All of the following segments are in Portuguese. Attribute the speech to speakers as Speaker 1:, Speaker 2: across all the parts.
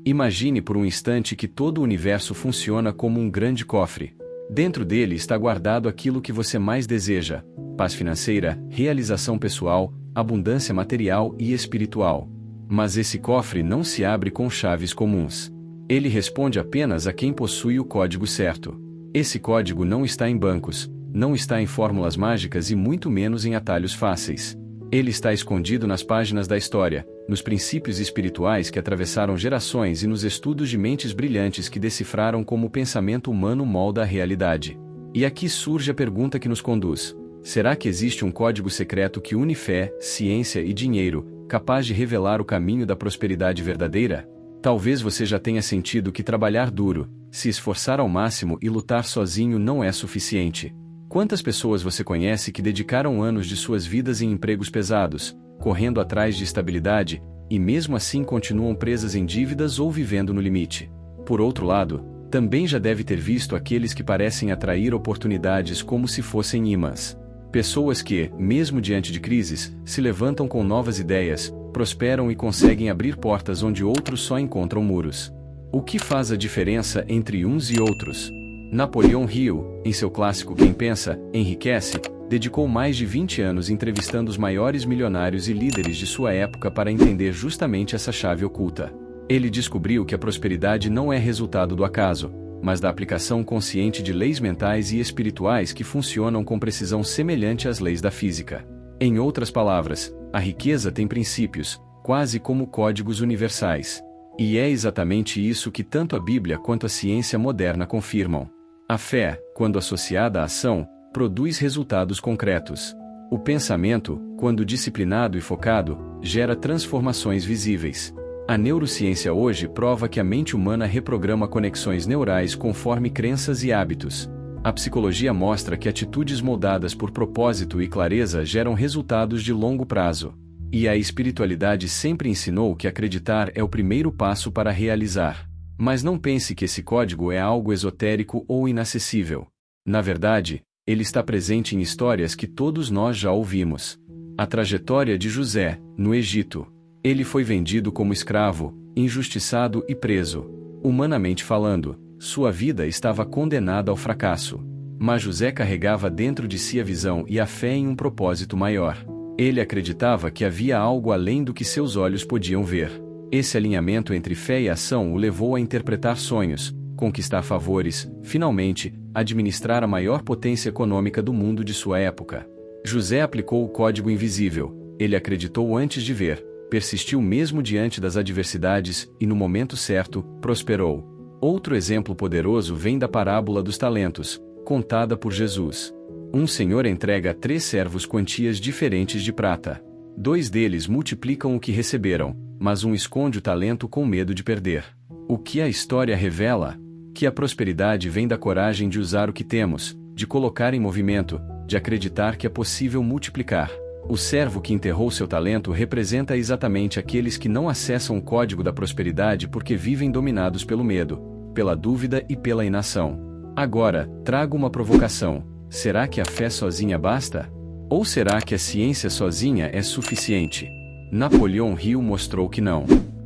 Speaker 1: Imagine por um instante que todo o universo funciona como um grande cofre. Dentro dele está guardado aquilo que você mais deseja: paz financeira, realização pessoal, abundância material e espiritual. Mas esse cofre não se abre com chaves comuns. Ele responde apenas a quem possui o código certo. Esse código não está em bancos, não está em fórmulas mágicas e muito menos em atalhos fáceis. Ele está escondido nas páginas da história, nos princípios espirituais que atravessaram gerações e nos estudos de mentes brilhantes que decifraram como o pensamento humano molda a realidade. E aqui surge a pergunta que nos conduz: será que existe um código secreto que une fé, ciência e dinheiro, capaz de revelar o caminho da prosperidade verdadeira? Talvez você já tenha sentido que trabalhar duro, se esforçar ao máximo e lutar sozinho não é suficiente. Quantas pessoas você conhece que dedicaram anos de suas vidas em empregos pesados, correndo atrás de estabilidade, e mesmo assim continuam presas em dívidas ou vivendo no limite? Por outro lado, também já deve ter visto aqueles que parecem atrair oportunidades como se fossem imãs. Pessoas que, mesmo diante de crises, se levantam com novas ideias, prosperam e conseguem abrir portas onde outros só encontram muros. O que faz a diferença entre uns e outros? Napoleão Hill, em seu clássico Quem Pensa, Enriquece, dedicou mais de 20 anos entrevistando os maiores milionários e líderes de sua época para entender justamente essa chave oculta. Ele descobriu que a prosperidade não é resultado do acaso, mas da aplicação consciente de leis mentais e espirituais que funcionam com precisão semelhante às leis da física. Em outras palavras, a riqueza tem princípios, quase como códigos universais. E é exatamente isso que tanto a Bíblia quanto a ciência moderna confirmam. A fé, quando associada à ação, produz resultados concretos. O pensamento, quando disciplinado e focado, gera transformações visíveis. A neurociência hoje prova que a mente humana reprograma conexões neurais conforme crenças e hábitos. A psicologia mostra que atitudes moldadas por propósito e clareza geram resultados de longo prazo. E a espiritualidade sempre ensinou que acreditar é o primeiro passo para realizar. Mas não pense que esse código é algo esotérico ou inacessível. Na verdade, ele está presente em histórias que todos nós já ouvimos. A trajetória de José, no Egito. Ele foi vendido como escravo, injustiçado e preso. Humanamente falando, sua vida estava condenada ao fracasso. Mas José carregava dentro de si a visão e a fé em um propósito maior. Ele acreditava que havia algo além do que seus olhos podiam ver. Esse alinhamento entre fé e ação o levou a interpretar sonhos, conquistar favores, finalmente, administrar a maior potência econômica do mundo de sua época. José aplicou o código invisível. Ele acreditou antes de ver, persistiu mesmo diante das adversidades e, no momento certo, prosperou. Outro exemplo poderoso vem da parábola dos talentos, contada por Jesus. Um senhor entrega a 3 servos quantias diferentes de prata. 2 deles multiplicam o que receberam, mas um esconde o talento com medo de perder. O que a história revela? Que a prosperidade vem da coragem de usar o que temos, de colocar em movimento, de acreditar que é possível multiplicar. O servo que enterrou seu talento representa exatamente aqueles que não acessam o código da prosperidade porque vivem dominados pelo medo, pela dúvida e pela inação. Agora, trago uma provocação. Será que a fé sozinha basta? Ou será que a ciência sozinha é suficiente? Napoleão Hill mostrou que não.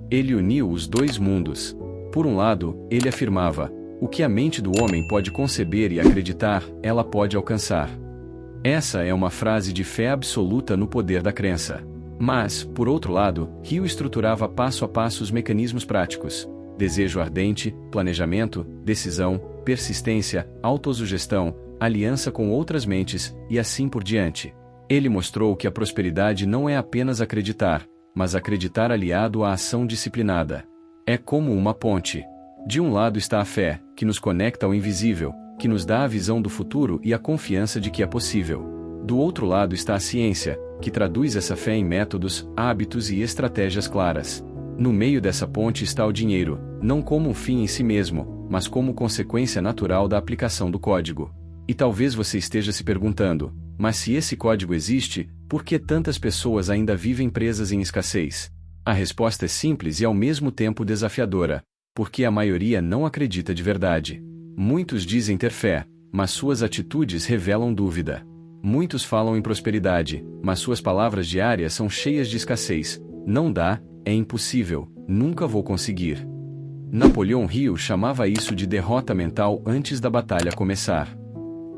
Speaker 1: Ele uniu os 2 mundos. Por um lado, ele afirmava: o que a mente do homem pode conceber e acreditar, ela pode alcançar. Essa é uma frase de fé absoluta no poder da crença. Mas, por outro lado, Hill estruturava passo a passo os mecanismos práticos: desejo ardente, planejamento, decisão, persistência, autossugestão, aliança com outras mentes, e assim por diante. Ele mostrou que a prosperidade não é apenas acreditar, mas acreditar aliado à ação disciplinada. É como uma ponte. De um lado está a fé, que nos conecta ao invisível, que nos dá a visão do futuro e a confiança de que é possível. Do outro lado está a ciência, que traduz essa fé em métodos, hábitos e estratégias claras. No meio dessa ponte está o dinheiro, não como um fim em si mesmo, mas como consequência natural da aplicação do código. E talvez você esteja se perguntando: mas se esse código existe, por que tantas pessoas ainda vivem presas em escassez? A resposta é simples e ao mesmo tempo desafiadora: porque a maioria não acredita de verdade. Muitos dizem ter fé, mas suas atitudes revelam dúvida. Muitos falam em prosperidade, mas suas palavras diárias são cheias de escassez. Não dá, é impossível, nunca vou conseguir. Napoleão Hill chamava isso de derrota mental antes da batalha começar.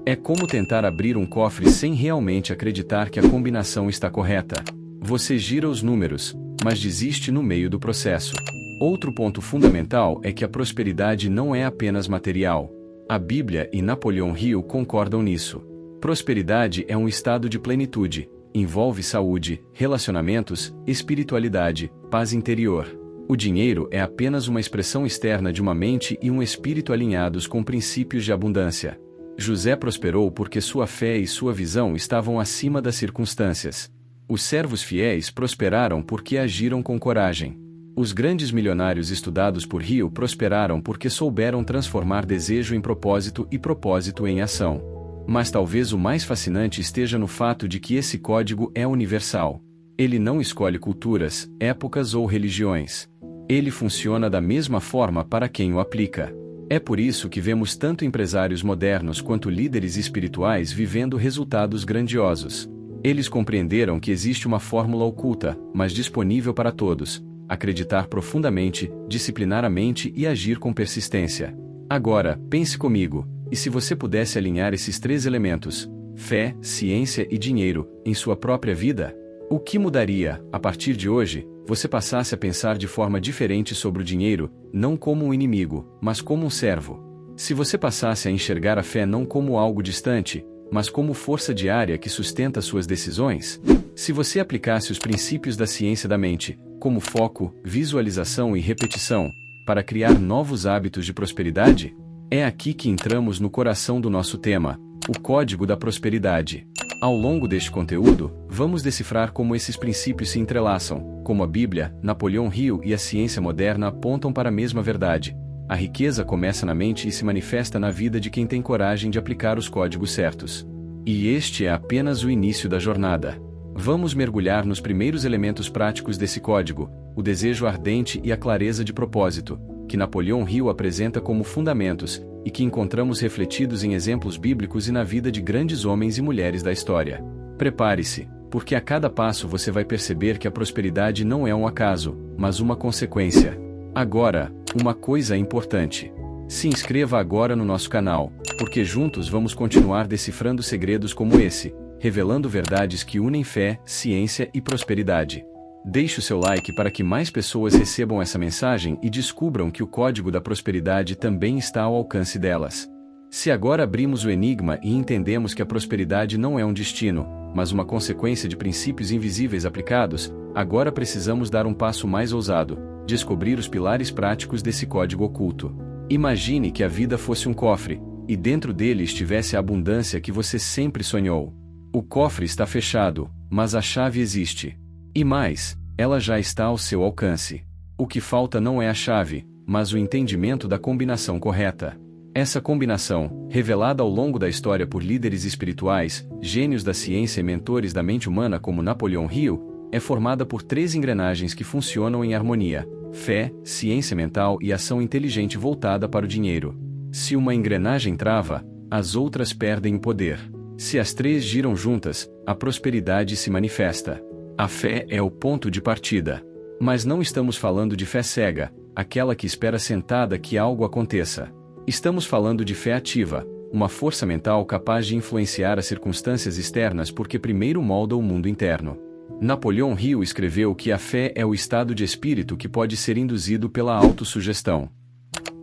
Speaker 1: É como tentar abrir um cofre sem realmente acreditar que a combinação está correta. Você gira os números, mas desiste no meio do processo. Outro ponto fundamental é que a prosperidade não é apenas material. A Bíblia e Napoleão Hill concordam nisso. Prosperidade é um estado de plenitude, envolve saúde, relacionamentos, espiritualidade, paz interior. O dinheiro é apenas uma expressão externa de uma mente e um espírito alinhados com princípios de abundância. José prosperou porque sua fé e sua visão estavam acima das circunstâncias. Os servos fiéis prosperaram porque agiram com coragem. Os grandes milionários estudados por Hill prosperaram porque souberam transformar desejo em propósito e propósito em ação. Mas talvez o mais fascinante esteja no fato de que esse código é universal. Ele não escolhe culturas, épocas ou religiões. Ele funciona da mesma forma para quem o aplica. É por isso que vemos tanto empresários modernos quanto líderes espirituais vivendo resultados grandiosos. Eles compreenderam que existe uma fórmula oculta, mas disponível para todos: acreditar profundamente, disciplinar a mente e agir com persistência. Agora, pense comigo, e se você pudesse alinhar esses três elementos, fé, ciência e dinheiro, em sua própria vida? O que mudaria, a partir de hoje, você passasse a pensar de forma diferente sobre o dinheiro, não como um inimigo, mas como um servo? Se você passasse a enxergar a fé não como algo distante, mas como força diária que sustenta suas decisões? Se você aplicasse os princípios da ciência da mente, como foco, visualização e repetição, para criar novos hábitos de prosperidade? É aqui que entramos no coração do nosso tema, o Código da Prosperidade. Ao longo deste conteúdo, vamos decifrar como esses princípios se entrelaçam, como a Bíblia, Napoleão Hill e a ciência moderna apontam para a mesma verdade. A riqueza começa na mente e se manifesta na vida de quem tem coragem de aplicar os códigos certos. E este é apenas o início da jornada. Vamos mergulhar nos primeiros elementos práticos desse código, o desejo ardente e a clareza de propósito, que Napoleão Hill apresenta como fundamentos, e que encontramos refletidos em exemplos bíblicos e na vida de grandes homens e mulheres da história. Prepare-se, porque a cada passo você vai perceber que a prosperidade não é um acaso, mas uma consequência. Agora, uma coisa importante. Se inscreva agora no nosso canal, porque juntos vamos continuar decifrando segredos como esse, revelando verdades que unem fé, ciência e prosperidade. Deixe o seu like para que mais pessoas recebam essa mensagem e descubram que o código da prosperidade também está ao alcance delas. Se agora abrimos o enigma e entendemos que a prosperidade não é um destino, mas uma consequência de princípios invisíveis aplicados, agora precisamos dar um passo mais ousado: descobrir os pilares práticos desse código oculto. Imagine que a vida fosse um cofre, e dentro dele estivesse a abundância que você sempre sonhou. O cofre está fechado, mas a chave existe. E mais, ela já está ao seu alcance. O que falta não é a chave, mas o entendimento da combinação correta. Essa combinação, revelada ao longo da história por líderes espirituais, gênios da ciência e mentores da mente humana como Napoleão Hill, é formada por três engrenagens que funcionam em harmonia: fé, ciência mental e ação inteligente voltada para o dinheiro. Se uma engrenagem trava, as outras perdem o poder. Se as três giram juntas, a prosperidade se manifesta. A fé é o ponto de partida. Mas não estamos falando de fé cega, aquela que espera sentada que algo aconteça. Estamos falando de fé ativa, uma força mental capaz de influenciar as circunstâncias externas porque primeiro molda o mundo interno. Napoleão Hill escreveu que a fé é o estado de espírito que pode ser induzido pela autossugestão.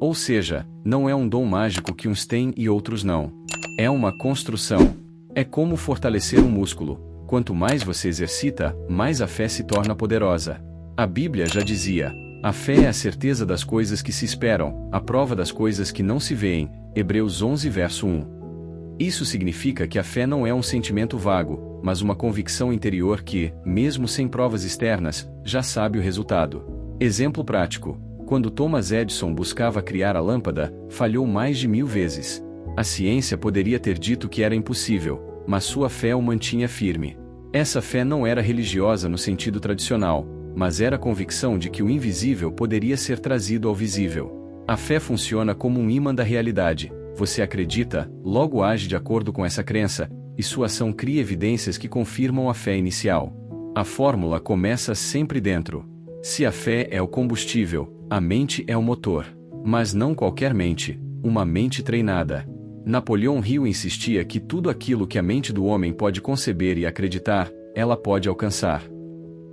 Speaker 1: Ou seja, não é um dom mágico que uns têm e outros não. É uma construção. É como fortalecer um músculo. Quanto mais você exercita, mais a fé se torna poderosa. A Bíblia já dizia: a fé é a certeza das coisas que se esperam, a prova das coisas que não se veem. Hebreus 11 verso 1. Isso significa que a fé não é um sentimento vago, mas uma convicção interior que, mesmo sem provas externas, já sabe o resultado. Exemplo prático: quando Thomas Edison buscava criar a lâmpada, falhou mais de 1000 vezes. A ciência poderia ter dito que era impossível, mas sua fé o mantinha firme. Essa fé não era religiosa no sentido tradicional, mas era a convicção de que o invisível poderia ser trazido ao visível. A fé funciona como um ímã da realidade. Você acredita, logo age de acordo com essa crença, e sua ação cria evidências que confirmam a fé inicial. A fórmula começa sempre dentro. Se a fé é o combustível, a mente é o motor. Mas não qualquer mente, uma mente treinada. Napoleão Hill insistia que tudo aquilo que a mente do homem pode conceber e acreditar, ela pode alcançar.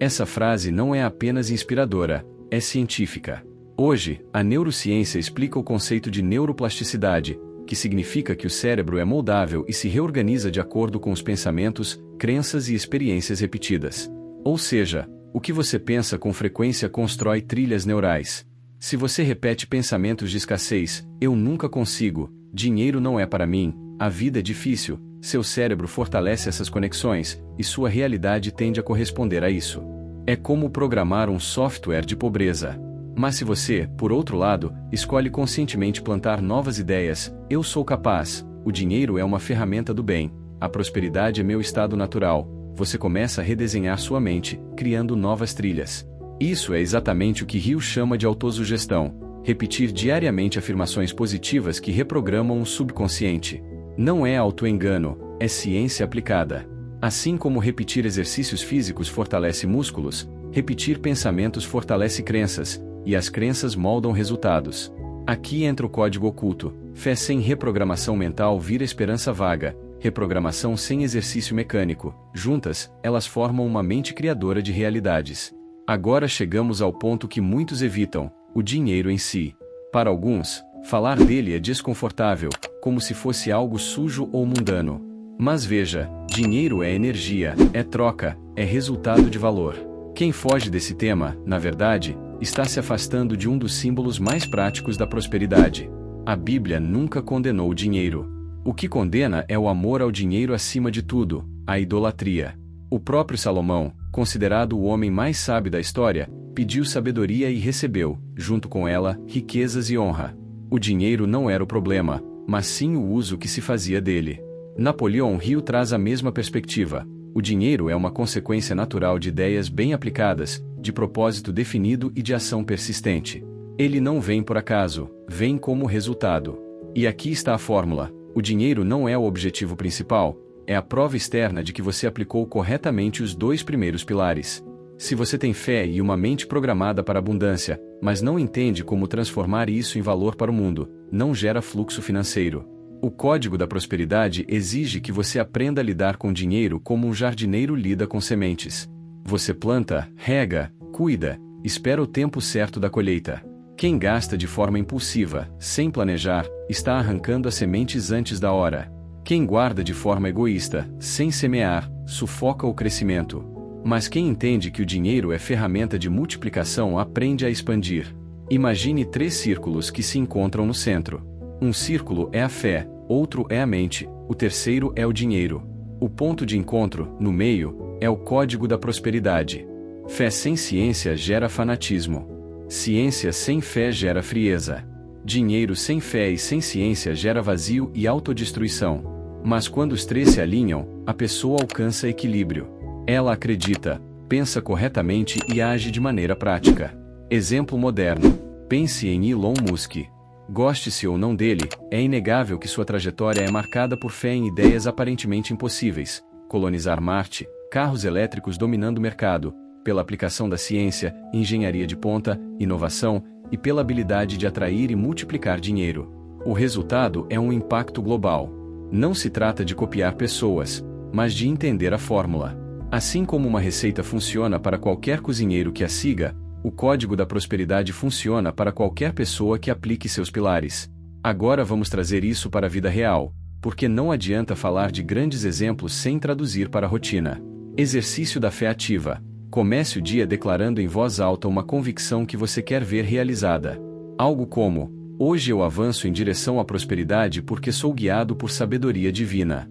Speaker 1: Essa frase não é apenas inspiradora, é científica. Hoje, a neurociência explica o conceito de neuroplasticidade, que significa que o cérebro é moldável e se reorganiza de acordo com os pensamentos, crenças e experiências repetidas. Ou seja, o que você pensa com frequência constrói trilhas neurais. Se você repete pensamentos de escassez, eu nunca consigo, dinheiro não é para mim, a vida é difícil, seu cérebro fortalece essas conexões, e sua realidade tende a corresponder a isso. É como programar um software de pobreza. Mas se você, por outro lado, escolhe conscientemente plantar novas ideias, eu sou capaz, o dinheiro é uma ferramenta do bem, a prosperidade é meu estado natural, você começa a redesenhar sua mente, criando novas trilhas. Isso é exatamente o que Hill chama de autossugestão, repetir diariamente afirmações positivas que reprogramam o subconsciente. Não é autoengano, é ciência aplicada. Assim como repetir exercícios físicos fortalece músculos, repetir pensamentos fortalece crenças, e as crenças moldam resultados. Aqui entra o código oculto. Fé sem reprogramação mental vira esperança vaga, reprogramação sem exercício mecânico. Juntas, elas formam uma mente criadora de realidades. Agora chegamos ao ponto que muitos evitam, o dinheiro em si. Para alguns, falar dele é desconfortável, como se fosse algo sujo ou mundano. Mas veja, dinheiro é energia, é troca, é resultado de valor. Quem foge desse tema, na verdade, está se afastando de um dos símbolos mais práticos da prosperidade. A Bíblia nunca condenou o dinheiro. O que condena é o amor ao dinheiro acima de tudo, a idolatria. O próprio Salomão, considerado o homem mais sábio da história, pediu sabedoria e recebeu, junto com ela, riquezas e honra. O dinheiro não era o problema, mas sim o uso que se fazia dele. Napoleão Hill traz a mesma perspectiva. O dinheiro é uma consequência natural de ideias bem aplicadas, de propósito definido e de ação persistente. Ele não vem por acaso, vem como resultado. E aqui está a fórmula: o dinheiro não é o objetivo principal, é a prova externa de que você aplicou corretamente os dois primeiros pilares. Se você tem fé e uma mente programada para abundância, mas não entende como transformar isso em valor para o mundo, não gera fluxo financeiro. O código da prosperidade exige que você aprenda a lidar com dinheiro como um jardineiro lida com sementes. Você planta, rega, cuida, espera o tempo certo da colheita. Quem gasta de forma impulsiva, sem planejar, está arrancando as sementes antes da hora. Quem guarda de forma egoísta, sem semear, sufoca o crescimento. Mas quem entende que o dinheiro é ferramenta de multiplicação aprende a expandir. Imagine 3 círculos que se encontram no centro. Um círculo é a fé, outro é a mente, o terceiro é o dinheiro. O ponto de encontro, no meio, é o código da prosperidade. Fé sem ciência gera fanatismo. Ciência sem fé gera frieza. Dinheiro sem fé e sem ciência gera vazio e autodestruição. Mas quando os 3 se alinham, a pessoa alcança equilíbrio. Ela acredita, pensa corretamente e age de maneira prática. Exemplo moderno. Pense em Elon Musk. Goste-se ou não dele, é inegável que sua trajetória é marcada por fé em ideias aparentemente impossíveis: colonizar Marte, carros elétricos dominando o mercado, pela aplicação da ciência, engenharia de ponta, inovação, e pela habilidade de atrair e multiplicar dinheiro. O resultado é um impacto global. Não se trata de copiar pessoas, mas de entender a fórmula. Assim como uma receita funciona para qualquer cozinheiro que a siga, o código da prosperidade funciona para qualquer pessoa que aplique seus pilares. Agora vamos trazer isso para a vida real, porque não adianta falar de grandes exemplos sem traduzir para a rotina. Exercício da fé ativa. Comece o dia declarando em voz alta uma convicção que você quer ver realizada. Algo como: hoje eu avanço em direção à prosperidade porque sou guiado por sabedoria divina.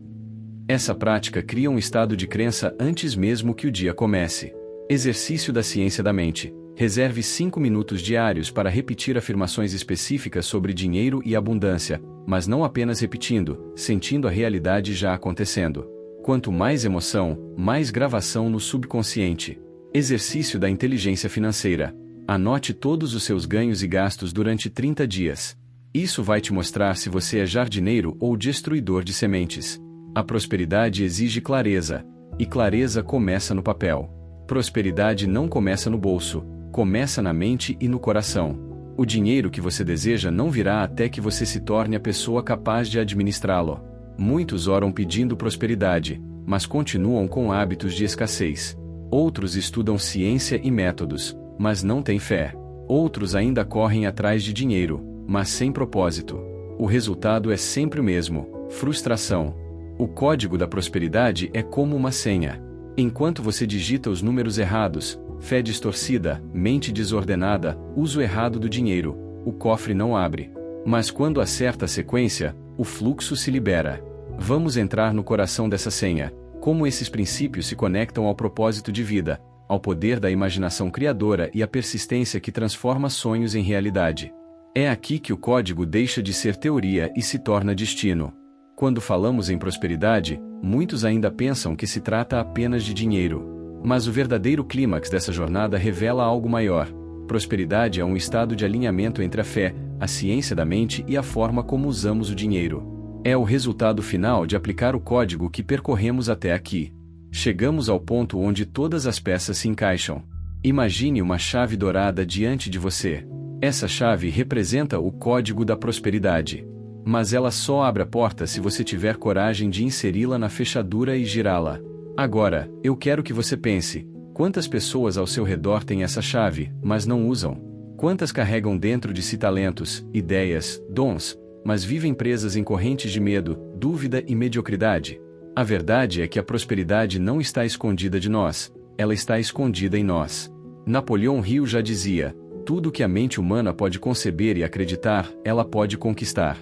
Speaker 1: Essa prática cria um estado de crença antes mesmo que o dia comece. Exercício da ciência da mente. Reserve 5 minutos diários para repetir afirmações específicas sobre dinheiro e abundância, mas não apenas repetindo, sentindo a realidade já acontecendo. Quanto mais emoção, mais gravação no subconsciente. Exercício da inteligência financeira. Anote todos os seus ganhos e gastos durante 30 dias. Isso vai te mostrar se você é jardineiro ou destruidor de sementes. A prosperidade exige clareza, e clareza começa no papel. Prosperidade não começa no bolso, começa na mente e no coração. O dinheiro que você deseja não virá até que você se torne a pessoa capaz de administrá-lo. Muitos oram pedindo prosperidade, mas continuam com hábitos de escassez. Outros estudam ciência e métodos, mas não têm fé. Outros ainda correm atrás de dinheiro, mas sem propósito. O resultado é sempre o mesmo: frustração. O código da prosperidade é como uma senha. Enquanto você digita os números errados, fé distorcida, mente desordenada, uso errado do dinheiro, o cofre não abre. Mas quando acerta a sequência, o fluxo se libera. Vamos entrar no coração dessa senha: como esses princípios se conectam ao propósito de vida, ao poder da imaginação criadora e à persistência que transforma sonhos em realidade. É aqui que o código deixa de ser teoria e se torna destino. Quando falamos em prosperidade, muitos ainda pensam que se trata apenas de dinheiro. Mas o verdadeiro clímax dessa jornada revela algo maior. Prosperidade é um estado de alinhamento entre a fé, a ciência da mente e a forma como usamos o dinheiro. É o resultado final de aplicar o código que percorremos até aqui. Chegamos ao ponto onde todas as peças se encaixam. Imagine uma chave dourada diante de você. Essa chave representa o código da prosperidade. Mas ela só abre a porta se você tiver coragem de inseri-la na fechadura e girá-la. Agora, eu quero que você pense: quantas pessoas ao seu redor têm essa chave, mas não usam? Quantas carregam dentro de si talentos, ideias, dons, mas vivem presas em correntes de medo, dúvida e mediocridade? A verdade é que a prosperidade não está escondida de nós, ela está escondida em nós. Napoleão Hill já dizia: tudo que a mente humana pode conceber e acreditar, ela pode conquistar.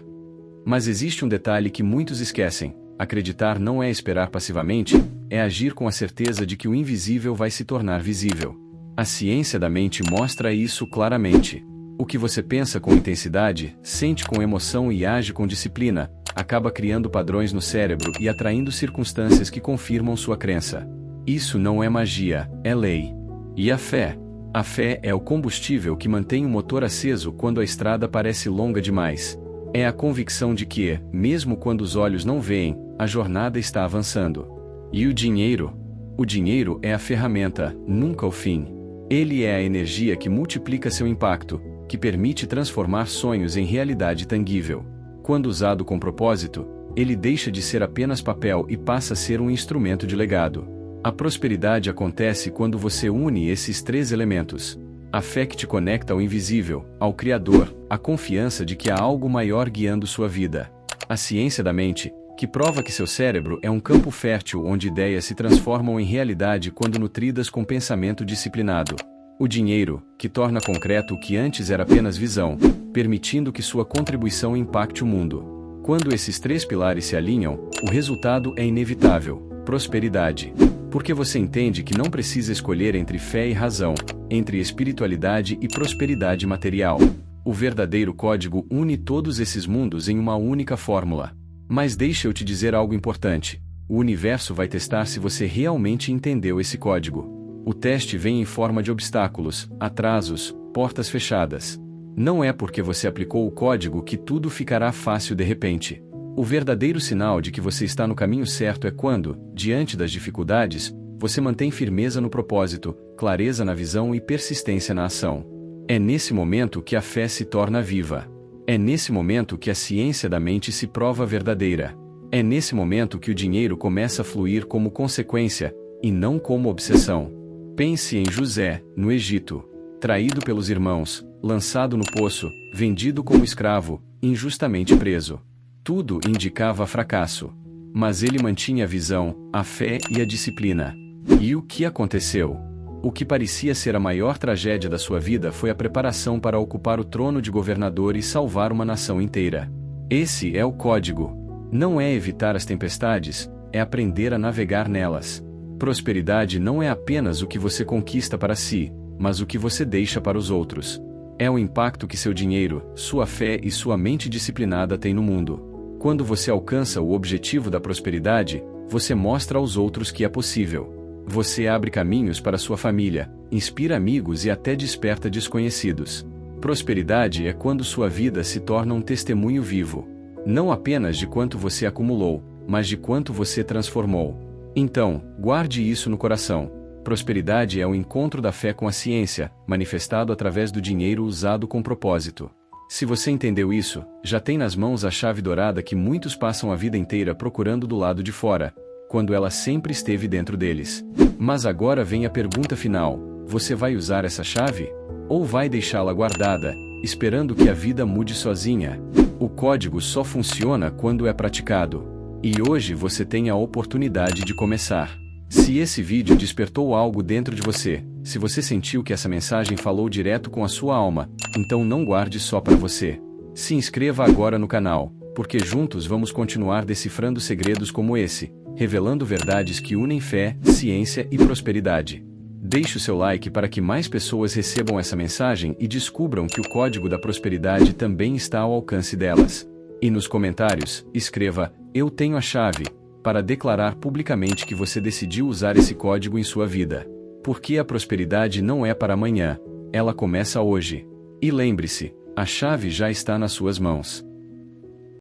Speaker 1: Mas existe um detalhe que muitos esquecem: acreditar não é esperar passivamente, é agir com a certeza de que o invisível vai se tornar visível. A ciência da mente mostra isso claramente. O que você pensa com intensidade, sente com emoção e age com disciplina, acaba criando padrões no cérebro e atraindo circunstâncias que confirmam sua crença. Isso não é magia, é lei. E a fé? A fé é o combustível que mantém o motor aceso quando a estrada parece longa demais. É a convicção de que, mesmo quando os olhos não veem, a jornada está avançando. E o dinheiro? O dinheiro é a ferramenta, nunca o fim. Ele é a energia que multiplica seu impacto, que permite transformar sonhos em realidade tangível. Quando usado com propósito, ele deixa de ser apenas papel e passa a ser um instrumento de legado. A prosperidade acontece quando você une esses três elementos: a fé que te conecta ao invisível, ao Criador, a confiança de que há algo maior guiando sua vida, a ciência da mente, que prova que seu cérebro é um campo fértil onde ideias se transformam em realidade quando nutridas com pensamento disciplinado, o dinheiro, que torna concreto o que antes era apenas visão, permitindo que sua contribuição impacte o mundo. Quando esses três pilares se alinham, o resultado é inevitável: prosperidade. Porque você entende que não precisa escolher entre fé e razão, entre espiritualidade e prosperidade material. O verdadeiro código une todos esses mundos em uma única fórmula. Mas deixa eu te dizer algo importante: o universo vai testar se você realmente entendeu esse código. O teste vem em forma de obstáculos, atrasos, portas fechadas. Não é porque você aplicou o código que tudo ficará fácil de repente. O verdadeiro sinal de que você está no caminho certo é quando, diante das dificuldades, você mantém firmeza no propósito, clareza na visão e persistência na ação. É nesse momento que a fé se torna viva. É nesse momento que a ciência da mente se prova verdadeira. É nesse momento que o dinheiro começa a fluir como consequência, e não como obsessão. Pense em José, no Egito. Traído pelos irmãos, lançado no poço, vendido como escravo, injustamente preso. Tudo indicava fracasso. Mas ele mantinha a visão, a fé e a disciplina. E o que aconteceu? O que parecia ser a maior tragédia da sua vida foi a preparação para ocupar o trono de governador e salvar uma nação inteira. Esse é o código. Não é evitar as tempestades, é aprender a navegar nelas. Prosperidade não é apenas o que você conquista para si, mas o que você deixa para os outros. É o impacto que seu dinheiro, sua fé e sua mente disciplinada têm no mundo. Quando você alcança o objetivo da prosperidade, você mostra aos outros que é possível. Você abre caminhos para sua família, inspira amigos e até desperta desconhecidos. Prosperidade é quando sua vida se torna um testemunho vivo. Não apenas de quanto você acumulou, mas de quanto você transformou. Então, guarde isso no coração. Prosperidade é o encontro da fé com a ciência, manifestado através do dinheiro usado com propósito. Se você entendeu isso, já tem nas mãos a chave dourada que muitos passam a vida inteira procurando do lado de fora, quando ela sempre esteve dentro deles. Mas agora vem a pergunta final: você vai usar essa chave? Ou vai deixá-la guardada, esperando que a vida mude sozinha? O código só funciona quando é praticado. E hoje você tem a oportunidade de começar. Se esse vídeo despertou algo dentro de você, se você sentiu que essa mensagem falou direto com a sua alma, então não guarde só para você. Se inscreva agora no canal, porque juntos vamos continuar decifrando segredos como esse, revelando verdades que unem fé, ciência e prosperidade. Deixe o seu like para que mais pessoas recebam essa mensagem e descubram que o código da prosperidade também está ao alcance delas. E nos comentários, escreva: "Eu tenho a chave", para declarar publicamente que você decidiu usar esse código em sua vida. Porque a prosperidade não é para amanhã, ela começa hoje. E lembre-se, a chave já está nas suas mãos.